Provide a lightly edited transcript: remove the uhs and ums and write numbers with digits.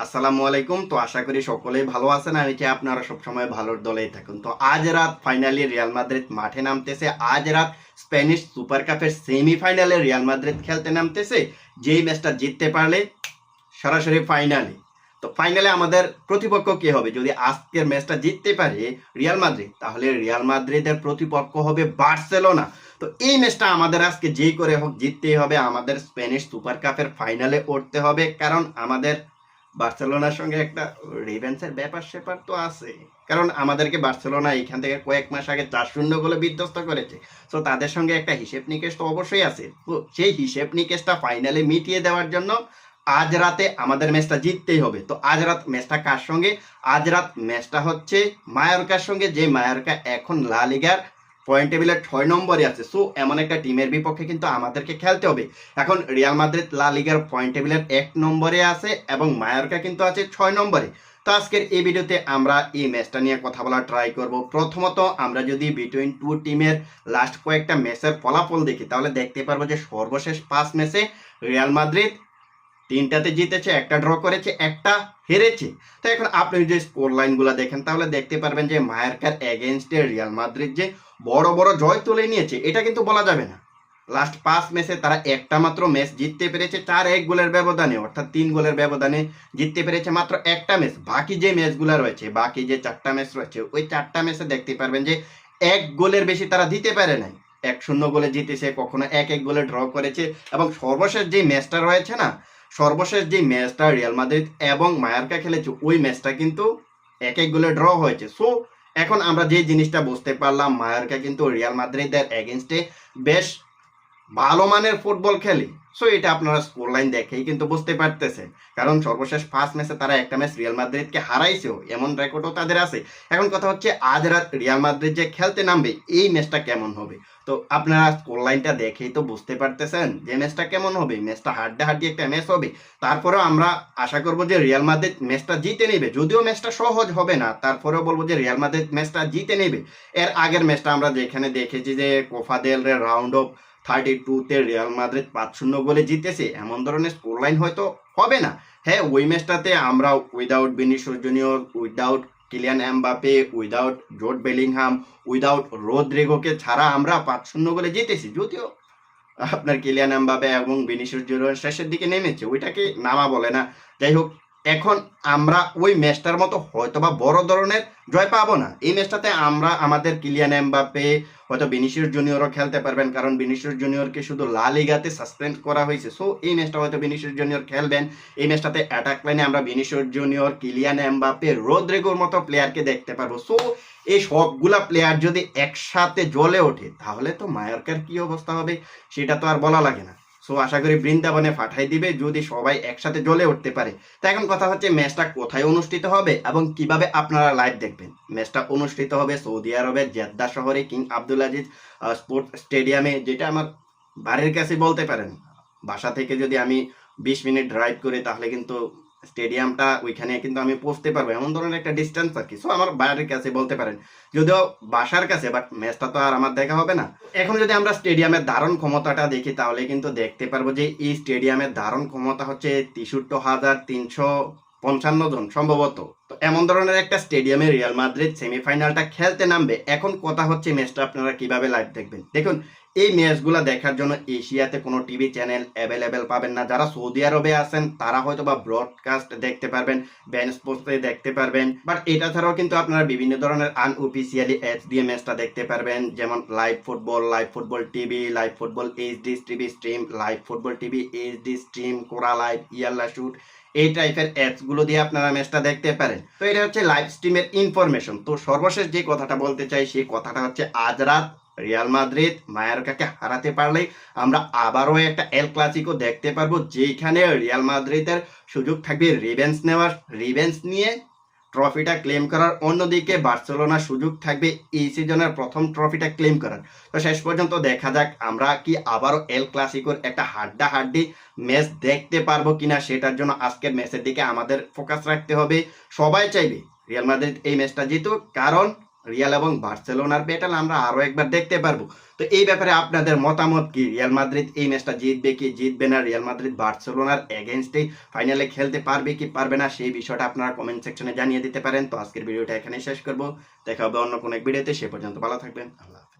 আসসালামু আলাইকুম। তো আশা করি সকলেই ভালো আছেন। আমি চাই আপনারা সবসময় ভালোর দলেই থাকুন। তো আজ রাত ফাইনালি রিয়াল মাদ্রিদ মাঠে নামতেছে। আজ রাত স্প্যানিশ সুপার কাপের সেমিফাইনালে রিয়াল মাদ্রিদ খেলতে নামতেছে। যেই ম্যাচটা জিততে পারলে সরাসরি ফাইনালে। তো ফাইনালে আমাদের প্রতিপক্ষ কে হবে? যদি আজকের ম্যাচটা জিততে পারে রিয়াল মাদ্রিদ, তাহলে রিয়াল মাদ্রিদের প্রতিপক্ষ হবে বার্সেলোনা। তো এই ম্যাচটা আমাদের আজকে যেই করে হোক জিততেই হবে। আমাদের স্প্যানিশ সুপার কাপের ফাইনালে উঠতে হবে, কারণ আমাদের বার্সেলোনার সঙ্গে একটা রিভেঞ্জের ব্যাপার স্যাপার তো আছে। কারণ আমাদেরকে বার্সেলোনা এখান থেকে কয়েক মাস আগে 4-0 গোলে বিধ্বস্ত করেছে। তো তাদের সঙ্গে একটা হিসেব নিকেশ তো অবশ্যই আছে। তো সেই হিসেব নিকেশটা ফাইনালে মিটিয়ে দেওয়ার জন্য আজ রাতে আমাদের ম্যাচটা জিততেই হবে। তো আজ রাত ম্যাচটা কার সঙ্গে? আজ রাত ম্যাচটা হচ্ছে মায়োরকার সঙ্গে, যে মায়োরকা এখন লা লিগার পয়েন্ট টেবিলে 6 নম্বরে আছে। সো এমন একটা টিমের বিপক্ষে কিন্তু আমাদেরকে খেলতে হবে। এখন রিয়াল মাদ্রিদ লা লিগার পয়েন্ট টেবিলের 1 নম্বরে আছে এবং মায়োরকা কিন্তু আছে 6 নম্বরে। তো আজকের এই ভিডিওতে আমরা এই ম্যাচটা নিয়ে কথা বলা ট্রাই করব। প্রথমত আমরা যদি বিটুইন টু টিমের লাস্ট কয়েকটা ম্যাচের ফলাফল দেখি, তাহলে দেখতে পারবো যে সর্বশেষ 5 ম্যাচে রিয়াল মাদ্রিদ 3টাতে জিতেছে, একটা ড্র করেছে, একটা হেরেছে। তো এখন আপনি যে স্কোর লাইনগুলো দেখেন, তাহলে দেখতে পারবেন যে মায়োরকার এগেনস্টে রিয়াল মাদ্রিদ যে বড় বড় জয় তুলে নিয়েছে, এটা কিন্তু বলা যাবে না। লাস্ট 5 ম্যাচে তারা একটা মাত্র ম্যাচ জিততে পেরেছে 4-1 গোলের ব্যবধানে, অর্থাৎ 3 গোলের ব্যবধানে জিততে পেরেছে মাত্র একটা ম্যাচ। বাকি যে ম্যাচগুলো রয়েছে, বাকি যে 4টা ম্যাচ রয়েছে, ওই 4টা ম্যাচে দেখতে পারবেন যে 1 গোলের বেশি তারা দিতে পারে নাই। 1-0 গোলে জিতেছে, কখনো 1-1 গোলে ড্র করেছে। এবং সর্বশেষ যে ম্যাচটা রয়েছে না, সর্বশেষ যে ম্যাচটা রিয়াল মাদ্রিদ এবং মায়োরকা খেলেছে, ওই ম্যাচটা কিন্তু 1-1 গোলে ড্র হয়েছে। সো এখন আমরা যে জিনিসটা বুঝতে পারলাম, মায়োরকা কিন্তু রিয়াল মাদ্রিদের এগেনস্টে বেশ ভালো মানের ফুটবল খেলে। সো এটা আপনারা স্কোর লাইন দেখেই কিন্তু বুঝতে পারতেছেন। কারণ সর্বশেষ 5 ম্যাচে তারা একটা ম্যাচ রিয়াল মাদ্রিদকে হারাইছেও, এমন রেকর্ডও তাদের আছে। এখন কথা হচ্ছে আজ রাত রিয়াল মাদ্রিদ যে খেলতে নামবে, এই ম্যাচটা কেমন হবে? তো আপনারা স্কোর লাইনটা দেখেই তো বুঝতে পারতেছেন যে ম্যাচটা কেমন হবে। ম্যাচটা হাড্ডাহাড্ডি একটা ম্যাচ হবে। তারপরেও আমরা আশা করবো যে রিয়াল মাদ্রিদ ম্যাচটা জিতে নেবে। যদিও ম্যাচটা সহজ হবে না, তারপরেও বলবো যে রিয়াল মাদ্রিদ ম্যাচটা জিতে নেবে। এর আগের ম্যাচটা আমরা যেখানে দেখেছি যে কোপা দেল রে রাউন্ড অফ 32-তে রিয়াল মাদ্রিদ 5-0 গোলে জিতেছে, এমন ধরনের স্কোর লাইন হয়তো হবে না। হ্যাঁ, ওই ম্যাচটাতে আমরা without Vinicius Junior, without Kylian Mbappe, without Jude Bellingham, without রদ্রিগোকে ছাড়া আমরা 5-0 গোলে জিতেছি। যদিও আপনার কিলিয়ান এমবাপে এবং ভিনিসিয়াস জুনিয়র শেষের দিকে নেমেছে, ওইটাকে নামা বলে না। যাই হোক, এখন আমরা ওই ম্যাচটার মতো হয়তোবা বড় ধরনের জয় পাবো না। এই ম্যাচটাতে আমরা আমাদের কিলিয়ান এমবাপে, হয়তো ভিনিসিয়াস জুনিয়রও খেলতে পারবেন, কারণ ভিনিসিয়াস জুনিয়রকে শুধু লা লিগাতে সাসপেন্ড করা হয়েছে। সো এই ম্যাচটা হয়তো ভিনিসিয়াস জুনিয়র খেলবেন। এই ম্যাচটাতে অ্যাটাক লাইনে আমরা ভিনিসিয়াস জুনিয়র, কিলিয়ান এমবাপে, রদ্রিগোর মতো প্লেয়ারকে দেখতে পারবো। সো এই সবগুলা প্লেয়ার যদি একসাথে জ্বলে ওঠে, তাহলে তো মায়োরকার কি অবস্থা হবে সেটা তো আর বলা লাগে না। সো আশা করি বৃন্দাবনে পাঠাই দিবে যদি সবাই একসাথে জ্বলে উঠতে পারে। তো এখন কথা হচ্ছে ম্যাচটা কোথায় অনুষ্ঠিত হবে এবং কিভাবে আপনারা লাইভ দেখবেন। ম্যাচটা অনুষ্ঠিত হবে সৌদি আরবের জেদ্দা শহরে কিং আব্দুল আজিজ স্পোর্টস স্টেডিয়ামে, যেটা আমার বাড়ির কাছে বলতে পারেন। বাসা থেকে যদি আমি 20 মিনিট ড্রাইভ করি, তাহলে কিন্তু স্টেডিয়ামটা ওইখানে কিন্তু আমি পৌঁছতে পারবো, এমন ধরনের একটা ডিস্টেন্স আর কি। সো আমার বাড়ির কাছে বলতে পারেন, যদিও বাসার কাছে, বাট ম্যাচটা তো আর আমার দেখা হবে না। এখন যদি আমরা স্টেডিয়ামের ধারণ ক্ষমতাটা দেখি, তাহলে কিন্তু দেখতে পারবো যে এই স্টেডিয়ামের ধারণ ক্ষমতা হচ্ছে 63,355 জন সম্ভবত। তো এমন ধরনের একটা স্টেডিয়ামে রিয়াল মাদ্রিদ সেমিফাইনালটা খেলতে নামবে। এখন কথা হচ্ছে ম্যাচটা আপনারা কিভাবে লাইভ দেখবেন। দেখুন, এই ম্যাচগুলো দেখার জন্য এশিয়াতে কোনো টিভি চ্যানেল অ্যাভেলেবেল পাবেন না। যারা সৌদি আরবে আছেন তারা হয়তো বা ব্রডকাস্ট দেখতে পারবেন, বেন স্পোর্টসে দেখতে পারবেন। বাট এটা ছাড়াও কিন্তু আপনারা বিভিন্ন ধরনের আনঅফিসিয়ালি অ্যাপস দিয়ে ম্যাচটা দেখতে পারবেন, যেমন live football TV, live football HD TV stream, live football TV HD stream, কোরা লাইভ, ইয়াল্লা শুট, এই টাইপের অ্যাপসগুলো দিয়ে আপনারা ম্যাচটা দেখতে পারেন। তো এটা হচ্ছে লাইভ স্ট্রিমের ইনফরমেশন। তো সর্বশেষ যে কথাটা বলতে চাই, সেই কথাটা হচ্ছে আজ রাত রিয়াল মাদ্রিদ মায়োরকাকে হারাতে পারলেই আমরা আবারও একটা এল ক্লাসিকো দেখতে পারবো, যেখানে রিয়াল মাদ্রিদের সুযোগ থাকবে রিভেঞ্জ নেওয়ার, রিভেঞ্জ নিয়ে ট্রফিটা ক্লেম করার। অন্যদিকে বার্সেলোনার সুযোগ থাকবে এই সিজনের প্রথম ট্রফিটা ক্লেম করার। তো শেষ পর্যন্ত দেখা যাক আমরা কি আবারও এল ক্লাসিকোর একটা হাড্ডাহাড্ডি ম্যাচ দেখতে পারবো কিনা। সেটার জন্য আজকের ম্যাচের দিকে আমাদের ফোকাস রাখতে হবে। সবাই চাইবে রিয়াল মাদ্রিদ এই ম্যাচটা জিতুক, কারণ রিয়াল এবং বার্সেলোনার ব্যাটল আমরা আরো একবার দেখতে পারবো। তো এই ব্যাপারে আপনাদের মতামত কি? রিয়াল মাদ্রিদ এই ম্যাচটা জিতবে কি জিতবে না? রিয়াল মাদ্রিদ বার্সেলোনার এগেইনস্টে ফাইনালে খেলতে পারবে কি পারবে না, সেই বিষয়টা আপনারা কমেন্ট সেকশনে জানিয়ে দিতে পারেন। তো আজকের ভিডিওটা এখানে শেষ করব, দেখা হবে অন্য কোনো এক ভিডিওতে। সে পর্যন্ত ভালো থাকবেন, আল্লাহ হাফেজ।